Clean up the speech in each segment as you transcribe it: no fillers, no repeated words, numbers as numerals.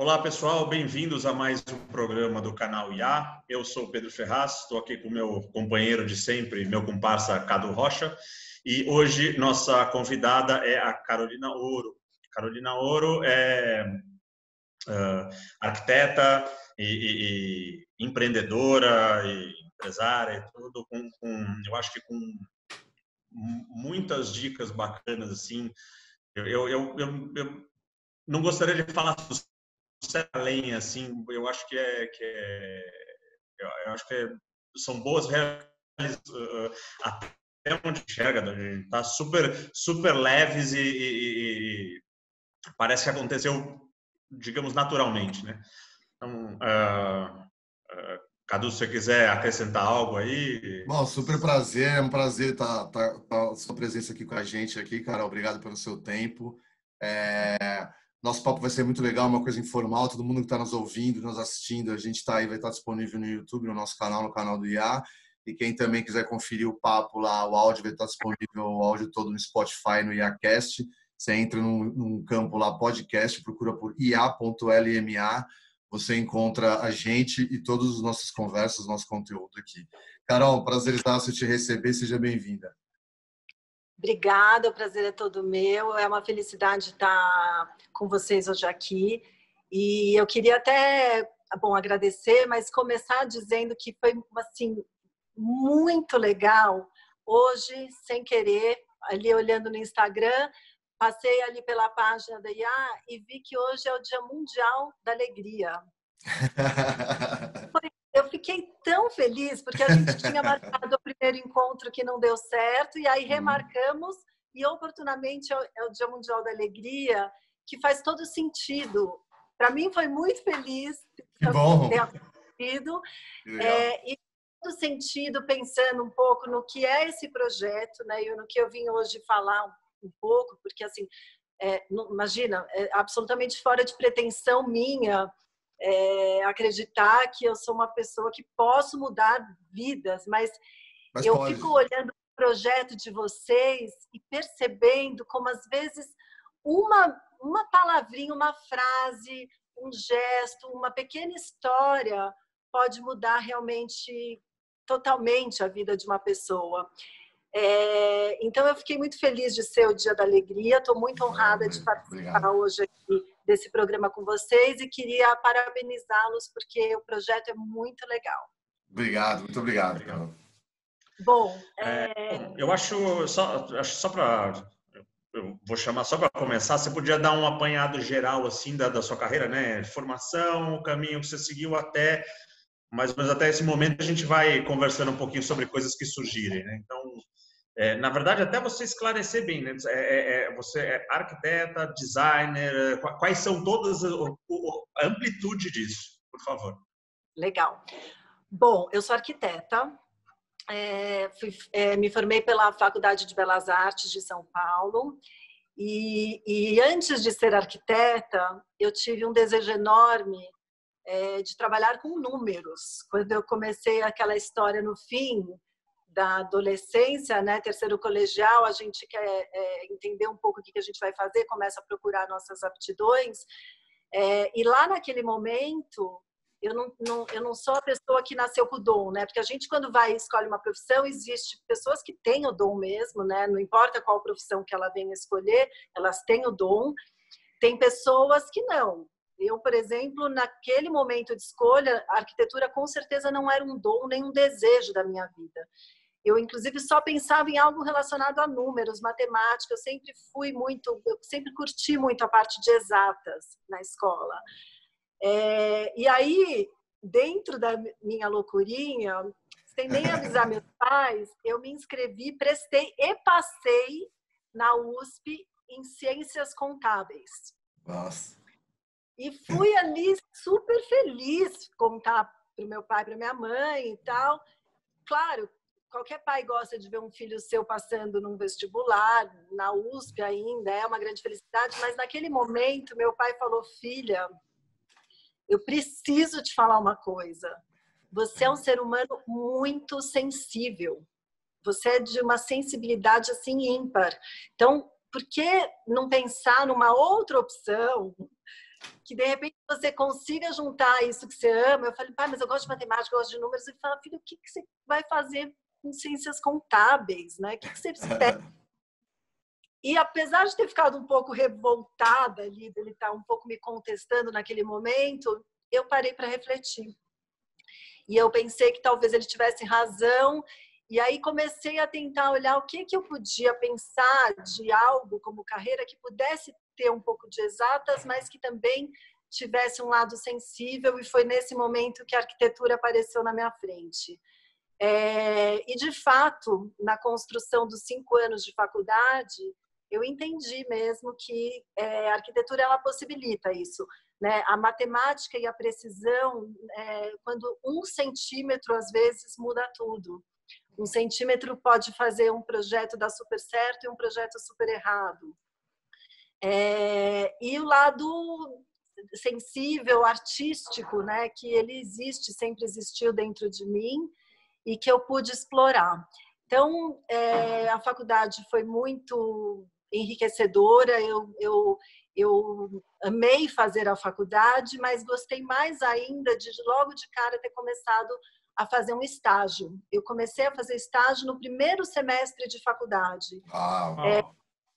Olá, pessoal, bem-vindos a mais um programa do canal IA. Eu sou o Pedro Ferraz, estou aqui com o meu companheiro de sempre, meu comparsa Cadu Rocha, e hoje nossa convidada é a Carolina Ouro. Carolina Ouro é arquiteta e empreendedora e empresária e tudo, eu acho que com muitas dicas bacanas, assim. Eu não gostaria de falar além, assim, eu acho eu acho que são boas até onde enxerga, tá super leves e parece que aconteceu, digamos, naturalmente, né? Então, Cadu, se você quiser acrescentar algo aí. Bom, super prazer, é um prazer estar sua presença aqui com a gente aqui, cara. Obrigado pelo seu tempo. Nosso papo vai ser muito legal, uma coisa informal. Todo mundo que está nos ouvindo, nos assistindo, a gente está aí, vai estar disponível no YouTube, no nosso canal, no canal do IA. E quem também quiser conferir o papo lá, o áudio vai estar disponível, o áudio todo no Spotify, no IAcast. Você entra num campo lá, podcast, procura por ia.lma. Você encontra a gente e todas as nossas conversas, nosso conteúdo aqui. Carol, prazerzaço te receber, seja bem-vinda. Obrigada, o prazer é todo meu. É uma felicidade estar com vocês hoje aqui. E eu queria até, agradecer, mas começar dizendo que foi, assim, muito legal. Hoje, sem querer, ali olhando no Instagram, passei ali pela página da IA e vi que hoje é o Dia Mundial da Alegria. Eu fiquei tão feliz, porque a gente tinha marcado o primeiro encontro que não deu certo, e aí remarcamos, e oportunamente é o Dia Mundial da Alegria, que faz todo sentido. Para mim foi muito feliz ter acontecido, e todo sentido pensando um pouco no que é esse projeto, né, e no que eu vim hoje falar um pouco, porque assim, imagina, é absolutamente fora de pretensão minha, acreditar que eu sou uma pessoa que posso mudar vidas, mas eu pode. Fico olhando o projeto de vocês e percebendo como às vezes uma palavrinha, uma frase, um gesto, uma pequena história pode mudar realmente totalmente a vida de uma pessoa. Então eu fiquei muito feliz de ser o Dia da Alegria, estou muito honrada de participar hoje aqui desse programa com vocês e queria parabenizá-los porque o projeto é muito legal. Obrigado, muito obrigado, Carol. Bom, eu acho só para eu vou chamar só para começar, você podia dar um apanhado geral assim da sua carreira, né? Formação, o caminho que você seguiu até mais ou menos até esse momento. A gente vai conversando um pouquinho sobre coisas que surgirem, né? Então, na verdade, até você esclarecer bem, né? Você é arquiteta, designer, quais são todas a amplitude disso, por favor. Legal. Bom, eu sou arquiteta, me formei pela Faculdade de Belas Artes de São Paulo e antes de ser arquiteta, eu tive um desejo enorme de trabalhar com números. Quando eu comecei aquela história no fim da adolescência, né, terceiro colegial, a gente quer entender um pouco o que a gente vai fazer, começa a procurar nossas aptidões, e lá naquele momento eu não sou a pessoa que nasceu com o dom, né? Porque a gente, quando escolhe uma profissão, existe pessoas que têm o dom mesmo, né? Não importa qual profissão que ela venha escolher, elas têm o dom. Tem pessoas que não. Eu, por exemplo, naquele momento de escolha, a arquitetura com certeza não era um dom nem um desejo da minha vida. Eu, inclusive, só pensava em algo relacionado a números, matemática. Eu sempre curti muito a parte de exatas na escola. E aí, dentro da minha loucurinha, sem nem avisar meus pais, eu me inscrevi, prestei e passei na USP em Ciências Contábeis. Nossa. E fui ali super feliz contar para o meu pai, para minha mãe e tal. Claro, qualquer pai gosta de ver um filho seu passando num vestibular, na USP ainda, é uma grande felicidade, mas naquele momento meu pai falou: filha, eu preciso te falar uma coisa. Você é um ser humano muito sensível. Você é de uma sensibilidade assim ímpar. Então, por que não pensar numa outra opção que de repente você consiga juntar isso que você ama. Eu falei, pai, mas eu gosto de matemática, eu gosto de números. Ele fala, filho, o que você vai fazer com ciências contábeis, né? O que você espera? E apesar de ter ficado um pouco revoltada ali, dele estar um pouco me contestando naquele momento, eu parei para refletir. E eu pensei que talvez ele tivesse razão. E aí comecei a tentar olhar o que eu podia pensar de algo como carreira que pudesse ter um pouco de exatas, mas que também tivesse um lado sensível. E foi nesse momento que a arquitetura apareceu na minha frente. E, de fato, na construção dos 5 anos de faculdade, eu entendi mesmo que a arquitetura ela possibilita isso, né? A matemática e a precisão, quando 1 centímetro às vezes muda tudo. 1 centímetro pode fazer um projeto dar super certo e um projeto super errado. E o lado sensível, artístico, né? Que ele existe, sempre existiu dentro de mim e que eu pude explorar. Então, a faculdade foi muito enriquecedora, eu amei fazer a faculdade, mas gostei mais ainda de logo de cara ter começado a fazer um estágio. Eu comecei a fazer estágio no primeiro semestre de faculdade.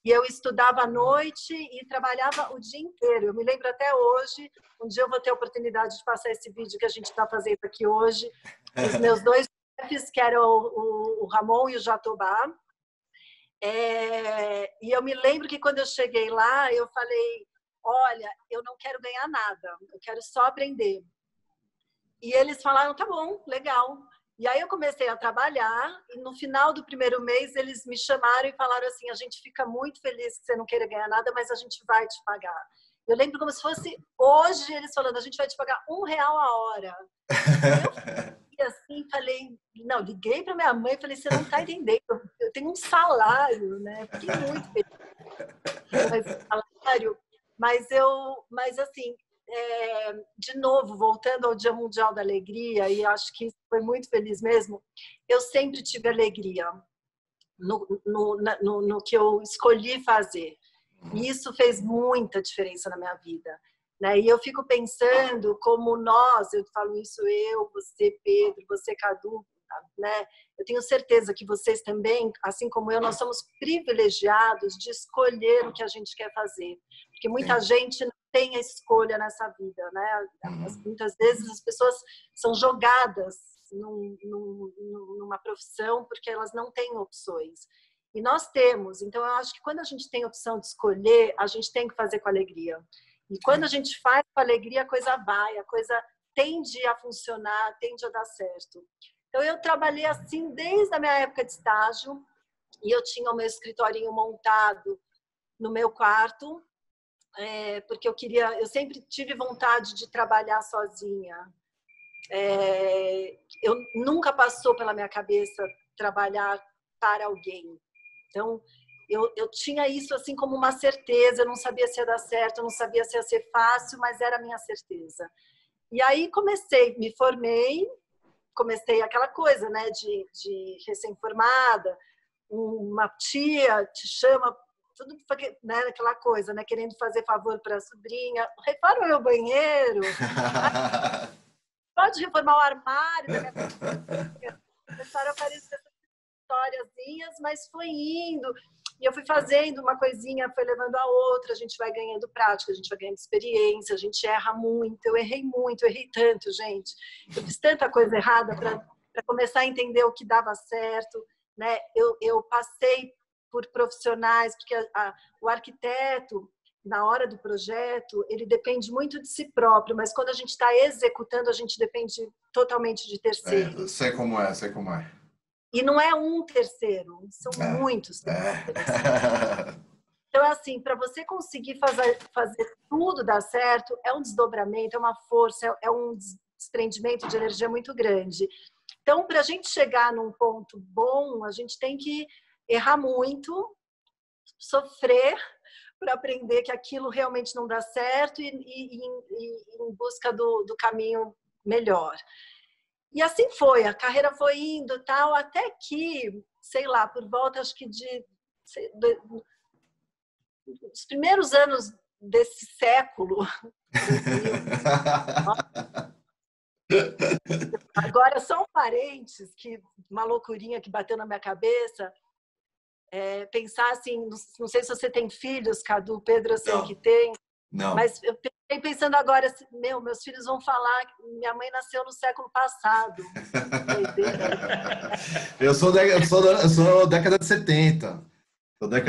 E eu estudava à noite e trabalhava o dia inteiro. Eu me lembro até hoje, um dia eu vou ter a oportunidade de passar esse vídeo que a gente está fazendo aqui hoje, os meus 2 chefes, que eram o Ramon e o Jatobá. E eu me lembro que quando eu cheguei lá, eu falei, olha, eu não quero ganhar nada, eu quero só aprender. E eles falaram, tá bom, legal. E aí eu comecei a trabalhar e no final do primeiro mês eles me chamaram e falaram assim, a gente fica muito feliz que você não queira ganhar nada, mas a gente vai te pagar. Eu lembro como se fosse hoje eles falando, a gente vai te pagar R$1 a hora. E eu assim, falei, não, liguei para minha mãe e falei, você não está entendendo, eu tenho um salário, né? Fiquei muito feliz com esse salário, mas assim, de novo, voltando ao Dia Mundial da Alegria, e acho que foi muito feliz mesmo, eu sempre tive alegria no que eu escolhi fazer. E isso fez muita diferença na minha vida. Né? E eu fico pensando como nós, eu falo isso eu, você, Pedro, você, Cadu, né? Eu tenho certeza que vocês também, assim como eu, nós somos privilegiados de escolher o que a gente quer fazer. Porque muita gente não tem a escolha nessa vida, né? Muitas vezes as pessoas são jogadas numa profissão porque elas não têm opções. E nós temos. Então, eu acho que quando a gente tem a opção de escolher, a gente tem que fazer com alegria. E quando a gente faz com alegria, a coisa vai, a coisa tende a funcionar, tende a dar certo. Então, eu trabalhei assim desde a minha época de estágio e eu tinha o meu escritorinho montado no meu quarto, porque eu sempre tive vontade de trabalhar sozinha. Eu nunca passou pela minha cabeça trabalhar para alguém. Então, eu tinha isso assim como uma certeza, eu não sabia se ia dar certo, eu não sabia se ia ser fácil, mas era a minha certeza. E aí me formei, comecei aquela coisa, né, de recém-formada, uma tia te chama, tudo, né, aquela coisa, né, querendo fazer favor para a sobrinha, reforma meu banheiro, pode reformar o armário da minha cozinha. Começaram a aparecer essas historiazinhas, mas foi indo, e eu fui fazendo uma coisinha, foi levando a outra, a gente vai ganhando prática, a gente vai ganhando experiência, a gente erra muito, eu errei tanto, gente. Eu fiz tanta coisa errada para começar a entender o que dava certo, né? Eu passei por profissionais, porque o arquiteto, na hora do projeto, ele depende muito de si próprio, mas quando a gente está executando, a gente depende totalmente de terceiros. Sei como é. E não é um terceiro, são muitos terceiros. Então, assim, para você conseguir fazer tudo dar certo, é um desdobramento, é uma força, é um desprendimento de energia muito grande. Então, para a gente chegar num ponto bom, a gente tem que errar muito, sofrer para aprender que aquilo realmente não dá certo e em busca do caminho melhor. E assim foi, a carreira foi indo tal, até que, sei lá, por volta acho que os primeiros anos desse século. Agora, só um parênteses, uma loucurinha que bateu na minha cabeça, pensar assim, não sei se você tem filhos, Cadu, Pedro, eu sei que tem, mas eu fiquei pensando agora, assim, meus filhos vão falar que minha mãe nasceu no século passado. Eu sou década de 70.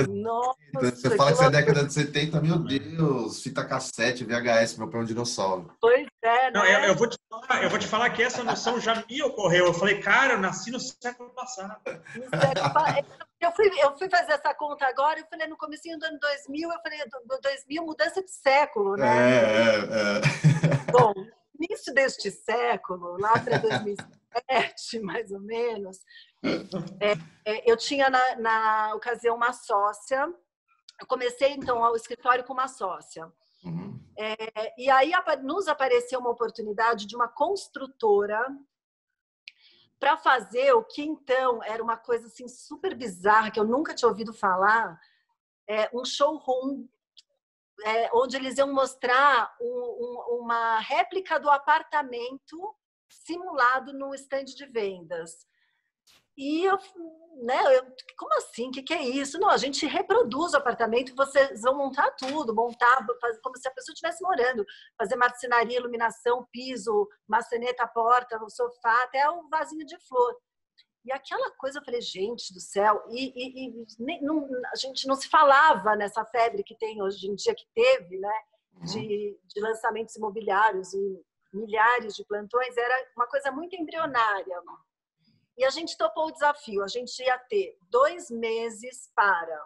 Nossa, Você fala que você é década de 70, meu Deus, fita cassete, VHS, meu pai é um dinossauro. Pois é, Não, né? eu vou te falar que essa noção já me ocorreu. Eu falei, cara, eu nasci no século passado. Eu fui fazer essa conta agora, eu falei, no comecinho do ano 2000, eu falei, 2000, mudança de século, né? Bom, início deste século, lá para 2007, mais ou menos, eu tinha na ocasião uma sócia. Eu comecei, então, o escritório com uma sócia. Uhum. E aí nos apareceu uma oportunidade de uma construtora para fazer o que, então, era uma coisa assim, super bizarra, que eu nunca tinha ouvido falar, um showroom, onde eles iam mostrar uma réplica do apartamento simulado no stand de vendas. E como assim? O que é isso? Não, a gente reproduz o apartamento, vocês vão montar tudo, como se a pessoa estivesse morando, fazer marcenaria, iluminação, piso, maçaneta, porta, no sofá, até o vasinho de flor. E aquela coisa, eu falei, gente do céu, a gente não se falava nessa febre que tem hoje em dia, que teve, né, de lançamentos imobiliários e milhares de plantões, era uma coisa muito embrionária. E a gente topou o desafio. A gente ia ter 2 meses para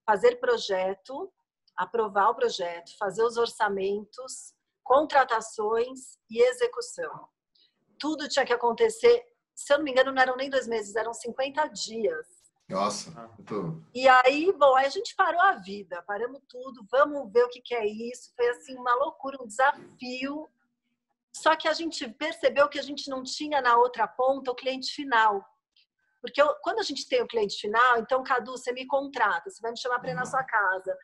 fazer projeto, aprovar o projeto, fazer os orçamentos, contratações e execução. Tudo tinha que acontecer, se eu não me engano, não eram nem 2 meses, eram 50 dias. Nossa. E aí, aí a gente parou a vida, paramos tudo, vamos ver o que é isso. Foi assim uma loucura, um desafio. Só que a gente percebeu que a gente não tinha na outra ponta o cliente final. Porque quando a gente tem o cliente final, então, Cadu, você me contrata, você vai me chamar para ir na sua casa.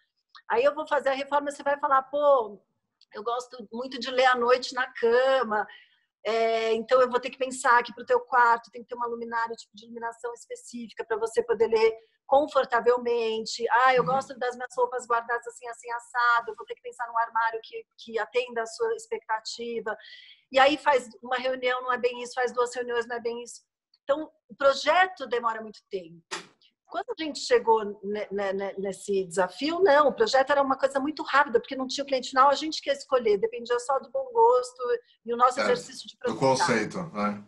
Aí eu vou fazer a reforma, você vai falar, pô, eu gosto muito de ler à noite na cama, então eu vou ter que pensar que para o teu quarto tem que ter uma luminária, um tipo de iluminação específica para você poder ler confortavelmente. Eu gosto das minhas roupas guardadas assim, assim, assado, eu vou ter que pensar num armário que atenda a sua expectativa. E aí faz uma reunião, não é bem isso, faz 2 reuniões, não é bem isso. Então, o projeto demora muito tempo. Quando a gente chegou nesse desafio, não, o projeto era uma coisa muito rápida, porque não tinha o cliente final, a gente que ia escolher, dependia só do bom gosto e o nosso exercício de produtividade. Do conceito, né?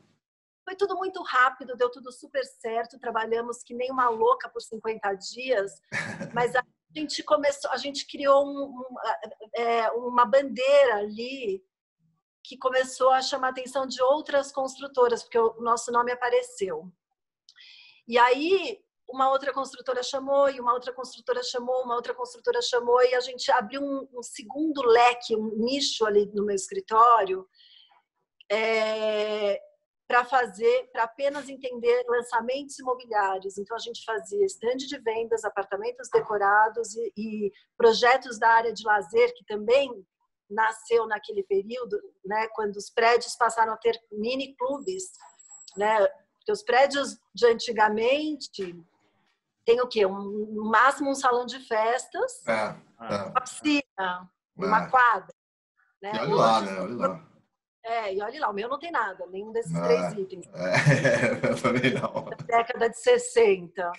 Foi tudo muito rápido, deu tudo super certo, trabalhamos que nem uma louca por 50 dias, mas a gente criou uma bandeira ali que começou a chamar a atenção de outras construtoras, porque o nosso nome apareceu. E aí, uma outra construtora chamou, e uma outra construtora chamou, uma outra construtora chamou, e a gente abriu um segundo leque, um nicho ali no meu escritório, para apenas entender lançamentos imobiliários. Então, a gente fazia stand de vendas, apartamentos decorados e projetos da área de lazer, que também nasceu naquele período, né, quando os prédios passaram a ter mini clubes, né? Porque os prédios de antigamente tem o quê? No máximo um salão de festas, uma piscina, uma quadra, né? E olha lá, né? Olha lá. E olha lá, o meu não tem nada, nenhum desses 3 itens. Eu também não. Da década de 60.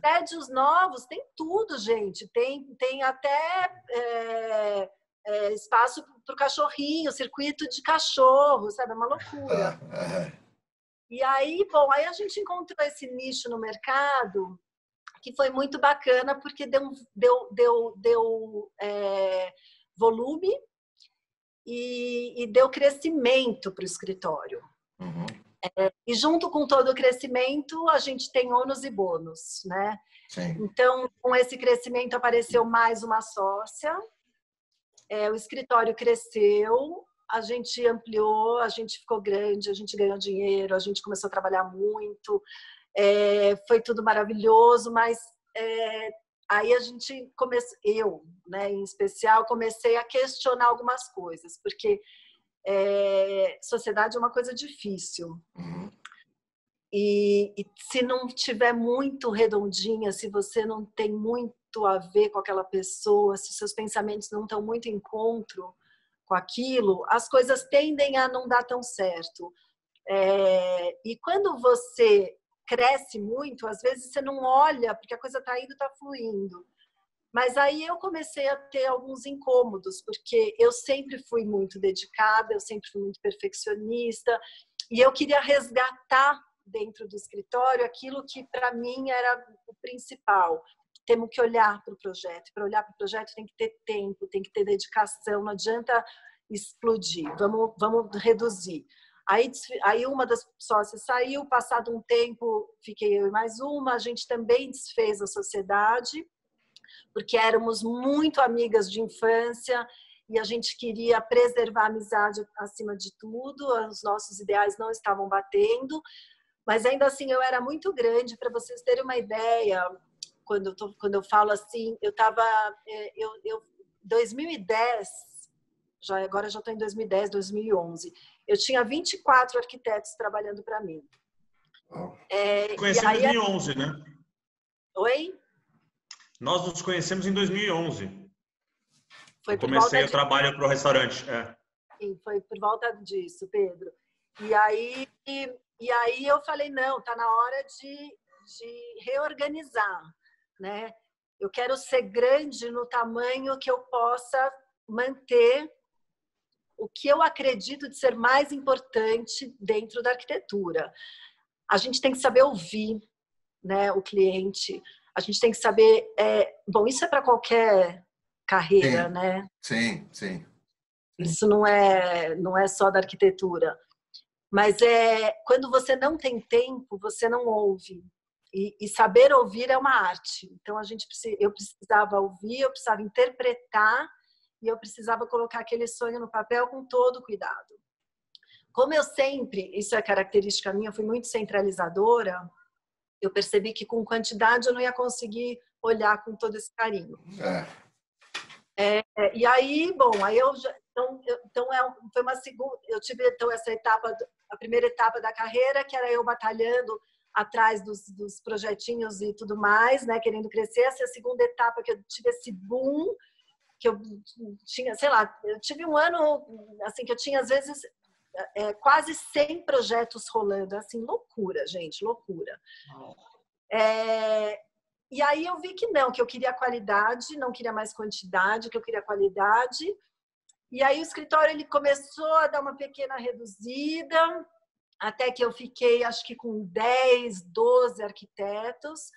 Prédios novos, tem tudo, gente. Tem até espaço para o cachorrinho, circuito de cachorro, sabe? É uma loucura. E aí, aí a gente encontrou esse nicho no mercado que foi muito bacana, porque deu volume e deu crescimento para o escritório. E junto com todo o crescimento, a gente tem ônus e bônus, né? Sim. Então, com esse crescimento, apareceu mais uma sócia, o escritório cresceu, a gente ampliou, a gente ficou grande, a gente ganhou dinheiro, a gente começou a trabalhar muito, foi tudo maravilhoso, mas aí a gente começou, eu, né, em especial, comecei a questionar algumas coisas, porque sociedade é uma coisa difícil. E se não tiver muito redondinha, se você não tem muito a ver com aquela pessoa, se seus pensamentos não estão muito em encontro com aquilo, as coisas tendem a não dar tão certo. E quando você cresce muito, às vezes você não olha, porque a coisa está indo, está fluindo. Mas aí eu comecei a ter alguns incômodos, porque eu sempre fui muito dedicada, eu sempre fui muito perfeccionista, e eu queria resgatar dentro do escritório aquilo que para mim era o principal. Temos que olhar para o projeto. Para olhar para o projeto tem que ter tempo, tem que ter dedicação, não adianta explodir, vamos reduzir. Aí uma das sócias saiu, passado um tempo fiquei eu e mais uma, a gente também desfez a sociedade, porque éramos muito amigas de infância e a gente queria preservar a amizade acima de tudo, os nossos ideais não estavam batendo, mas ainda assim eu era muito grande. Para vocês terem uma ideia, quando eu falo assim, eu estava... 2010, agora já estou em 2010, 2011, eu tinha 24 arquitetos trabalhando para mim. Conhecemos em 2011, né? Oi? Nós nos conhecemos em 2011. Foi eu comecei o trabalho para o restaurante. Sim, foi por volta disso, Pedro. E aí eu falei, não, tá na hora de reorganizar, né? Eu quero ser grande no tamanho que eu possa manter o que eu acredito de ser mais importante dentro da arquitetura. A gente tem que saber ouvir, né, o cliente. A gente tem que saber... bom, isso é para qualquer carreira, sim, né? Sim. Isso não é só da arquitetura. Mas quando você não tem tempo, você não ouve. E saber ouvir é uma arte. Então, eu precisava ouvir, eu precisava interpretar e eu precisava colocar aquele sonho no papel com todo cuidado. Como eu sempre, isso é característica minha, eu fui muito centralizadora, eu percebi que com quantidade eu não ia conseguir olhar com todo esse carinho. E aí, bom, foi uma segunda, eu tive então essa etapa, a primeira etapa da carreira, que era eu batalhando atrás dos projetinhos e tudo mais, né, querendo crescer. Essa é a segunda etapa que eu tive esse boom, que eu tinha, sei lá, eu tive um ano assim que eu tinha às vezes quase 100 projetos rolando, assim, loucura, gente, loucura. E aí eu vi que não, que eu queria qualidade, não queria mais quantidade, que eu queria qualidade. E aí o escritório ele começou a dar uma pequena reduzida, até que eu fiquei, acho que com 10, 12 arquitetos.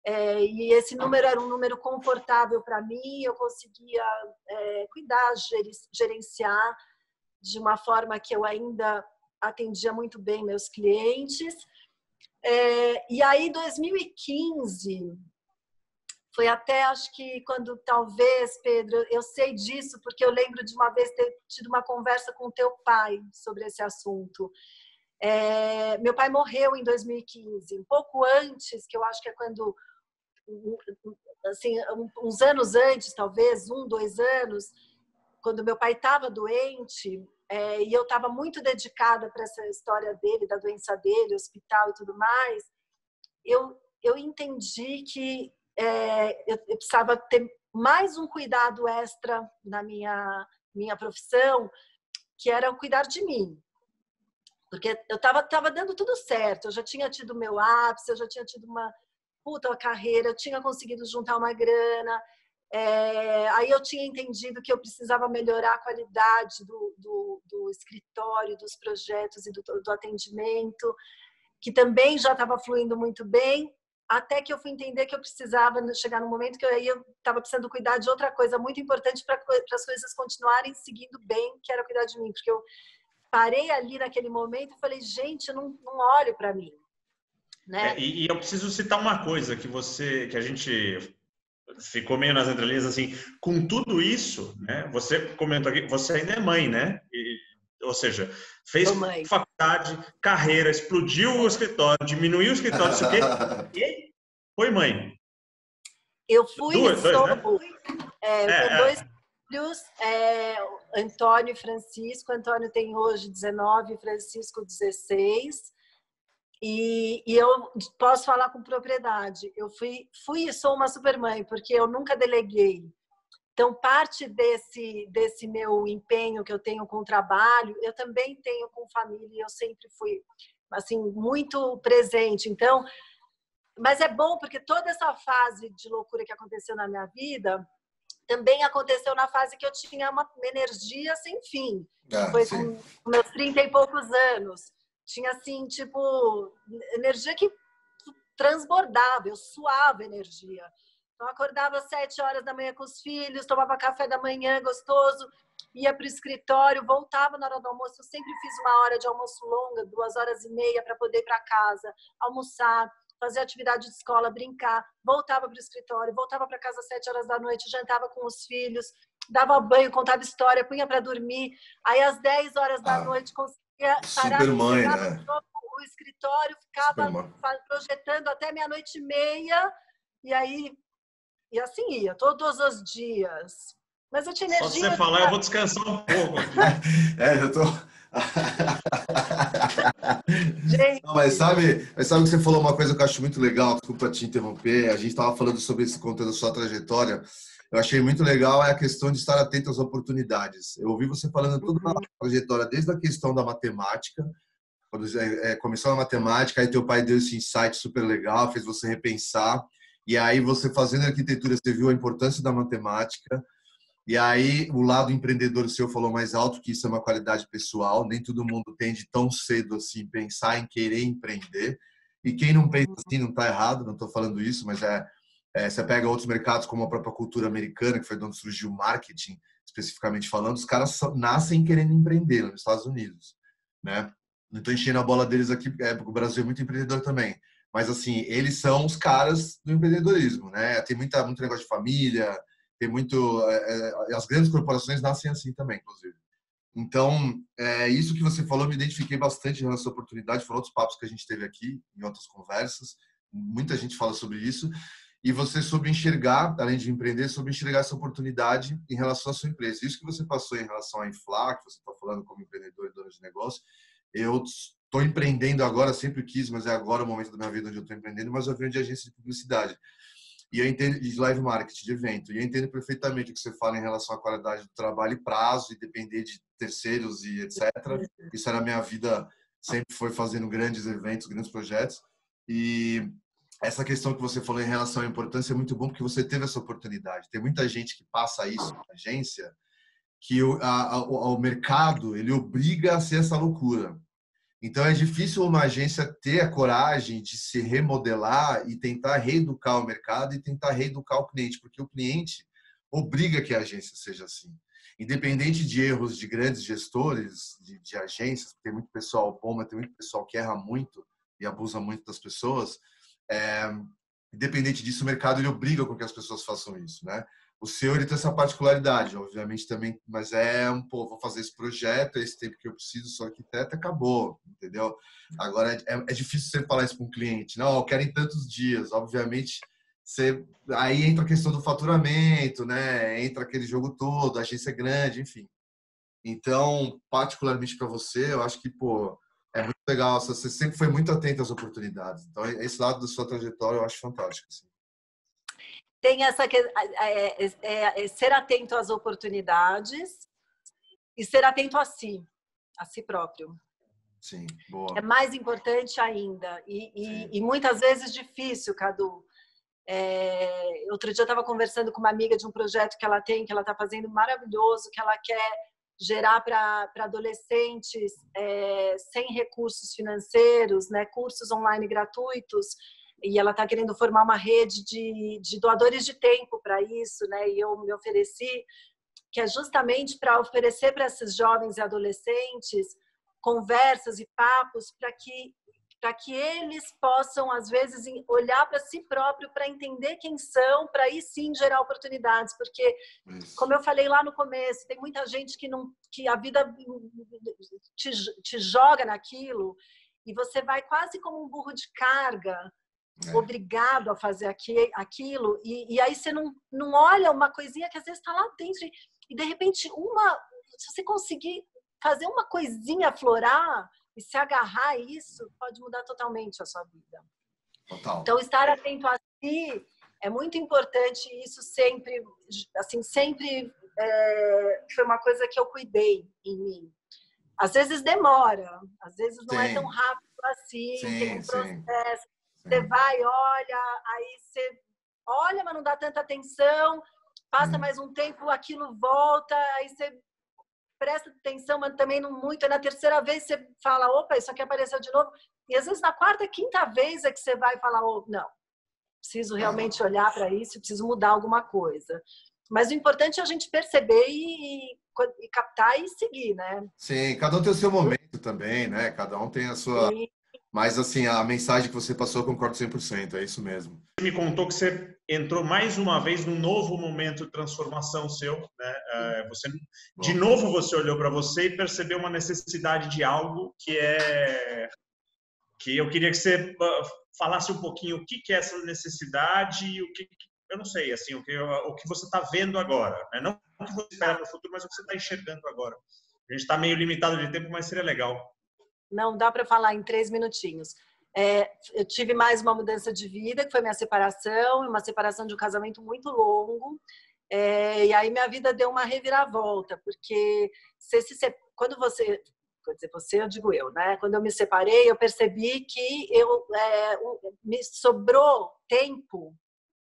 E esse número era um número confortável para mim, eu conseguia cuidar, gerenciar de uma forma que eu ainda atendia muito bem meus clientes. E aí, 2015, foi até, acho que quando talvez, Pedro, eu sei disso, porque eu lembro de uma vez ter tido uma conversa com teu pai sobre esse assunto. Meu pai morreu em 2015, um pouco antes, que eu acho que é quando, assim, uns anos antes, talvez, 2 anos, quando meu pai estava doente, e eu estava muito dedicada para essa história dele, da doença dele, hospital e tudo mais, eu entendi que eu precisava ter mais um cuidado extra na minha profissão, que era o cuidar de mim. Porque eu estava dando tudo certo, eu já tinha tido meu ápice, eu já tinha tido uma puta carreira, eu tinha conseguido juntar uma grana, aí eu tinha entendido que eu precisava melhorar a qualidade do escritório, dos projetos e do atendimento, que também já estava fluindo muito bem, até que eu fui entender que eu precisava chegar no momento que eu estava precisando cuidar de outra coisa muito importante para as coisas continuarem seguindo bem, que era cuidar de mim, porque eu parei ali naquele momento e falei, gente, eu não olho para mim. Né? E eu preciso citar uma coisa que a gente ficou meio nas entrelinhas, assim, com tudo isso, né? Você comentou aqui, você ainda é mãe, né? Ou seja, fez faculdade, carreira, explodiu o escritório, diminuiu o escritório, não sei o quê, e foi mãe. Eu fui e Dois, sou... né? Eu tenho 2 filhos, Antônio e Francisco. Antônio tem hoje 19, Francisco 16. E eu posso falar com propriedade. Eu fui e sou uma supermãe, porque eu nunca deleguei. Então, parte desse meu empenho que eu tenho com o trabalho, eu também tenho com família. Eu sempre fui, assim, muito presente. Então, mas é bom porque toda essa fase de loucura que aconteceu na minha vida também aconteceu na fase que eu tinha uma energia sem fim. Foi sim. com meus 30 e poucos anos. Tinha, assim, tipo, energia que transbordava, eu suava energia. Então, acordava às 7 horas da manhã com os filhos, tomava café da manhã gostoso, ia para o escritório, voltava na hora do almoço. Eu sempre fiz uma hora de almoço longa, 2h30, para poder ir para casa, almoçar, fazer atividade de escola, brincar, voltava para o escritório, voltava para casa às 7 horas da noite, jantava com os filhos, dava banho, contava história, punha para dormir. Aí, às 10 horas da noite, conseguia parar, Supermãe, pegava né? o escritório, ficava projetando até 00:30, e aí, e assim ia, todos os dias. Mas eu tinha energia... Só se você falar, eu vou descansar um pouco aqui. Eu tô... Gente... Não, mas sabe que você falou uma coisa que eu acho muito legal, desculpa te interromper, a gente estava falando sobre esse conteúdo da sua trajetória, eu achei muito legal a questão de estar atento às oportunidades. Eu ouvi você falando toda a trajetória, desde a questão da matemática, quando começou a matemática, aí teu pai deu esse insight super legal, fez você repensar, e aí você fazendo arquitetura, você viu a importância da matemática, e aí o lado empreendedor seu falou mais alto, que isso é uma qualidade pessoal, nem todo mundo tende tão cedo assim pensar em querer empreender, e quem não pensa assim não está errado, não estou falando isso, mas você pega outros mercados como a própria cultura americana, que foi de onde surgiu o marketing, especificamente falando, os caras nascem querendo empreender nos Estados Unidos, né? Não estou enchendo a bola deles aqui, porque o Brasil é muito empreendedor também. Mas, assim, eles são os caras do empreendedorismo, né? Tem muito negócio de família, tem muito... as grandes corporações nascem assim também, inclusive. Então, isso que você falou, eu me identifiquei bastante nessa oportunidade. Foram outros papos que a gente teve aqui, em outras conversas. Muita gente fala sobre isso. E você soube enxergar, além de empreender, soube enxergar essa oportunidade em relação à sua empresa. Isso que você passou em relação à Infla, que você está falando como empreendedor e dono de negócio, eu estou empreendendo agora, sempre quis, mas é agora o momento da minha vida onde eu estou empreendendo, mas eu venho de agência de publicidade. E eu entendo de live marketing, de evento. E eu entendo perfeitamente o que você fala em relação à qualidade do trabalho e prazo, e depender de terceiros e etc. Isso era a minha vida, sempre foi fazendo grandes eventos, grandes projetos. E essa questão que você falou em relação à importância é muito bom, porque você teve essa oportunidade. Tem muita gente que passa isso na agência, que o mercado ele obriga a ser essa loucura. Então é difícil uma agência ter a coragem de se remodelar e tentar reeducar o mercado e tentar reeducar o cliente, porque o cliente obriga que a agência seja assim. Independente de erros de grandes gestores de agências, tem muito pessoal bom, mas tem muito pessoal que erra muito e abusa muito das pessoas. Independente disso, o mercado ele obriga com que as pessoas façam isso, né? O seu ele tem essa particularidade, obviamente também, mas vou fazer esse projeto, é esse tempo que eu preciso, sou arquiteto, acabou, entendeu? Agora é difícil você falar isso para um cliente, não, eu quero em tantos dias, obviamente, aí entra a questão do faturamento, né? Entra aquele jogo todo, a agência é grande, enfim. Então, particularmente para você, eu acho que, é muito legal, você sempre foi muito atento às oportunidades. Então, esse lado da sua trajetória eu acho fantástico. Assim. Tem essa ser atento às oportunidades e ser atento a si próprio. Sim, boa. É mais importante ainda e muitas vezes difícil, Cadu. Outro dia eu estava conversando com uma amiga de um projeto que ela tem, que ela está fazendo maravilhoso, que ela quer gerar para adolescentes sem recursos financeiros, né, cursos online gratuitos, e ela está querendo formar uma rede de doadores de tempo para isso, né, e eu me ofereci, que é justamente para oferecer para esses jovens e adolescentes conversas e papos para que eles possam, às vezes, olhar para si próprio, para entender quem são, para aí sim gerar oportunidades, porque, como eu falei lá no começo, tem muita gente que a vida te joga naquilo e você vai quase como um burro de carga obrigado a fazer aquilo, e aí você não olha uma coisinha que às vezes está lá dentro, e de repente se você conseguir fazer uma coisinha florar e se agarrar a isso, pode mudar totalmente a sua vida. Total. Então, estar atento a si é muito importante, e isso sempre, assim, sempre foi uma coisa que eu cuidei em mim. Às vezes demora, às vezes não é tão rápido assim, tem um processo. Você vai, olha, aí você olha, mas não dá tanta atenção, passa mais um tempo, aquilo volta, aí você presta atenção, mas também não muito. Aí na terceira vez você fala, opa, isso aqui apareceu de novo. E às vezes na quarta, quinta vez é que você vai falar, oh, não, preciso realmente olhar para isso, preciso mudar alguma coisa. Mas o importante é a gente perceber e captar e seguir, né? Sim, cada um tem o seu momento também, né? Cada um tem a sua... Sim. Mas, assim, a mensagem que você passou, eu concordo 100%, é isso mesmo. Você me contou que você entrou mais uma vez num novo momento de transformação seu, né? De novo você olhou para você e percebeu uma necessidade de algo que eu queria que você falasse um pouquinho o que é essa necessidade e eu não sei, assim, o que você está vendo agora, né? Não o que você espera no futuro, mas o que você está enxergando agora. A gente está meio limitado de tempo, mas seria legal. Não dá para falar em 3 minutinhos. Eu tive mais uma mudança de vida, que foi minha separação, uma separação de um casamento muito longo. E aí minha vida deu uma reviravolta, porque quando você, eu digo eu, né? Quando eu me separei, eu percebi que me sobrou tempo,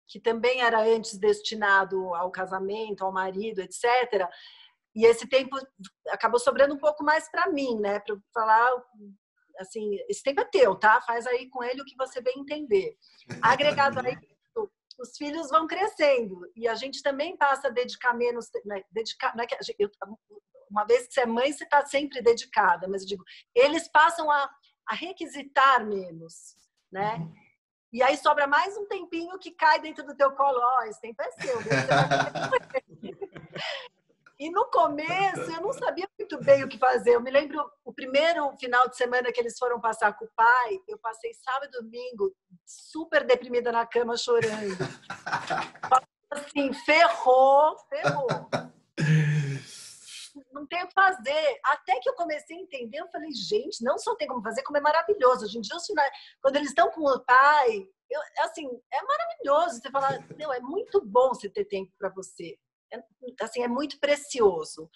que também era antes destinado ao casamento, ao marido, etc., e esse tempo acabou sobrando um pouco mais para mim, né? Para falar, assim, esse tempo é teu, tá? Faz aí com ele o que você bem entender. Agregado a isso, os filhos vão crescendo e a gente também passa a dedicar menos, né? Uma vez que você é mãe, você está sempre dedicada, mas eu digo, eles passam a requisitar menos, né? E aí sobra mais um tempinho que cai dentro do teu colo. Ó, esse tempo é seu. E no começo eu não sabia muito bem o que fazer. Eu me lembro o primeiro final de semana que eles foram passar com o pai, eu passei sábado e domingo super deprimida na cama chorando. Assim, ferrou. Não tem o que fazer. Até que eu comecei a entender, eu falei, gente, não só tem como fazer, como é maravilhoso. Hoje em dia, quando eles estão com o pai, assim, é maravilhoso. Você fala, não, é muito bom você ter tempo para você. Assim, é muito precioso.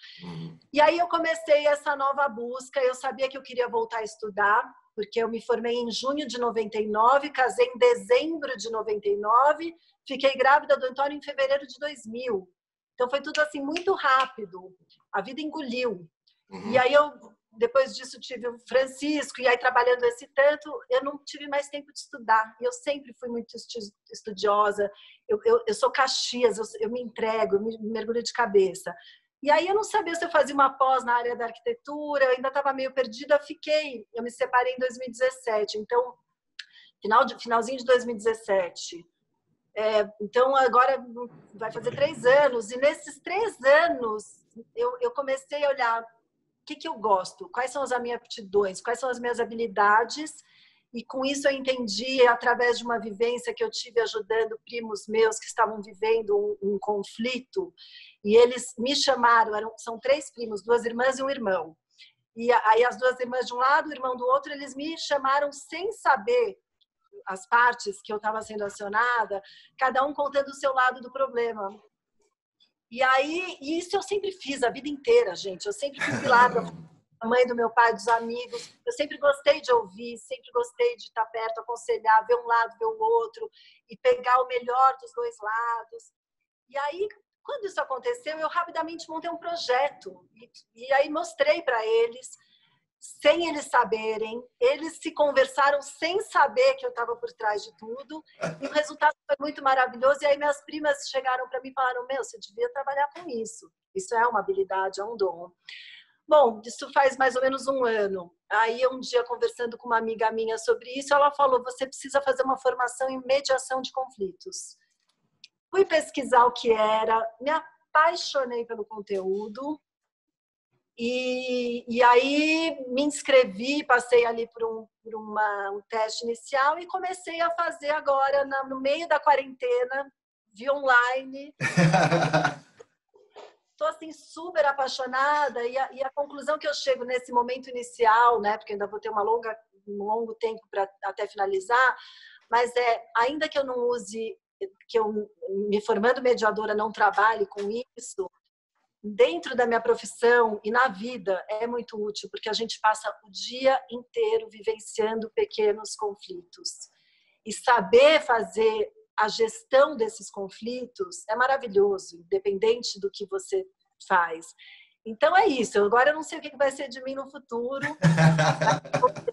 E aí eu comecei essa nova busca. Eu sabia que eu queria voltar a estudar, porque eu me formei em junho de 99, casei em dezembro de 99, fiquei grávida do Antônio em fevereiro de 2000. Então foi tudo assim muito rápido. A vida engoliu. E aí depois disso tive o Francisco, e aí trabalhando esse tanto, eu não tive mais tempo de estudar. E eu sempre fui muito estudiosa. Eu sou Caxias, eu me entrego, eu me mergulho de cabeça. E aí eu não sabia se eu fazia uma pós na área da arquitetura, eu ainda estava meio perdida, eu me separei em 2017. Então, finalzinho de 2017. Então, agora vai fazer 3 anos, e nesses 3 anos eu comecei a olhar o que eu gosto, quais são as minhas aptidões, quais são as minhas habilidades, e com isso eu entendi, através de uma vivência que eu tive ajudando primos meus que estavam vivendo um conflito, e eles me chamaram, são 3 primos, 2 irmãs e um irmão, e aí as 2 irmãs de um lado, o irmão do outro, eles me chamaram sem saber as partes que eu estava sendo acionada, cada um contando o seu lado do problema. E aí, isso eu sempre fiz a vida inteira, gente. Eu sempre fui pilar da mãe, do meu pai, dos amigos. Eu sempre gostei de ouvir, sempre gostei de estar perto, aconselhar, ver um lado, ver o outro, e pegar o melhor dos 2 lados. E aí, quando isso aconteceu, eu rapidamente montei um projeto. E aí mostrei para eles, sem eles saberem, eles se conversaram sem saber que eu estava por trás de tudo, e o resultado foi muito maravilhoso. E aí minhas primas chegaram para mim e falaram, você devia trabalhar com isso é uma habilidade, é um dom. Bom, isso faz mais ou menos 1 ano. Aí um dia, conversando com uma amiga minha sobre isso, ela falou, você precisa fazer uma formação em mediação de conflitos. Fui pesquisar o que era, me apaixonei pelo conteúdo, e aí me inscrevi, passei ali por um teste inicial e comecei a fazer agora, no meio da quarentena, via online. Estou assim super apaixonada e a conclusão que eu chego nesse momento inicial, né, porque ainda vou ter um longo tempo para até finalizar, mas ainda que eu não use, que eu me formando mediadora não trabalhe com isso, dentro da minha profissão e na vida é muito útil, porque a gente passa o dia inteiro vivenciando pequenos conflitos e saber fazer a gestão desses conflitos é maravilhoso, independente do que você faz. Então é isso. Agora eu não sei o que vai ser de mim no futuro.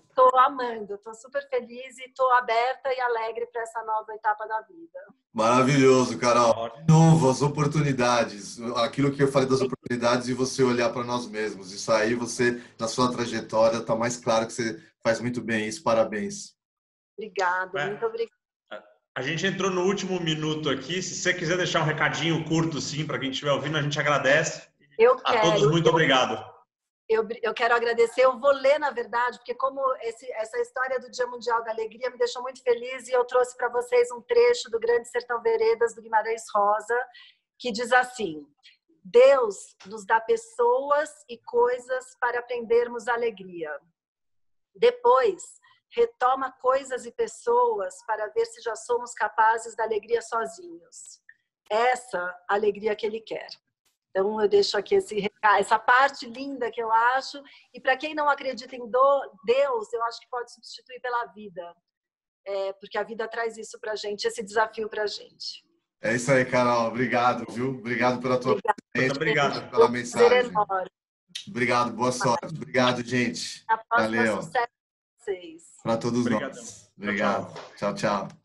Estou amando, estou super feliz e estou aberta e alegre para essa nova etapa da vida. Maravilhoso, Carol. De novo, as oportunidades. Aquilo que eu falei das oportunidades e você olhar para nós mesmos. Isso aí, você, na sua trajetória, está mais claro que você faz muito bem isso. Parabéns. Obrigada, muito obrigada. A gente entrou no último minuto aqui. Se você quiser deixar um recadinho curto, sim, para quem estiver ouvindo, a gente agradece. A todos, muito obrigado. Eu quero agradecer. Eu vou ler, na verdade, porque como essa história do Dia Mundial da Alegria me deixou muito feliz e eu trouxe para vocês um trecho do Grande Sertão Veredas, do Guimarães Rosa, que diz assim: Deus nos dá pessoas e coisas para aprendermos alegria. Depois, retoma coisas e pessoas para ver se já somos capazes da alegria sozinhos. Essa alegria que Ele quer. Então, eu deixo aqui essa parte linda que eu acho. E para quem não acredita em Deus, eu acho que pode substituir pela vida. Porque a vida traz isso para a gente, esse desafio para a gente. É isso aí, Carol. Obrigado, viu? Obrigado pela tua presença. Obrigado pela mensagem. Obrigado, boa sorte. Obrigado, gente. A próxima, valeu. sucesso para vocês. Para todos nós. Obrigado. Tchau, tchau.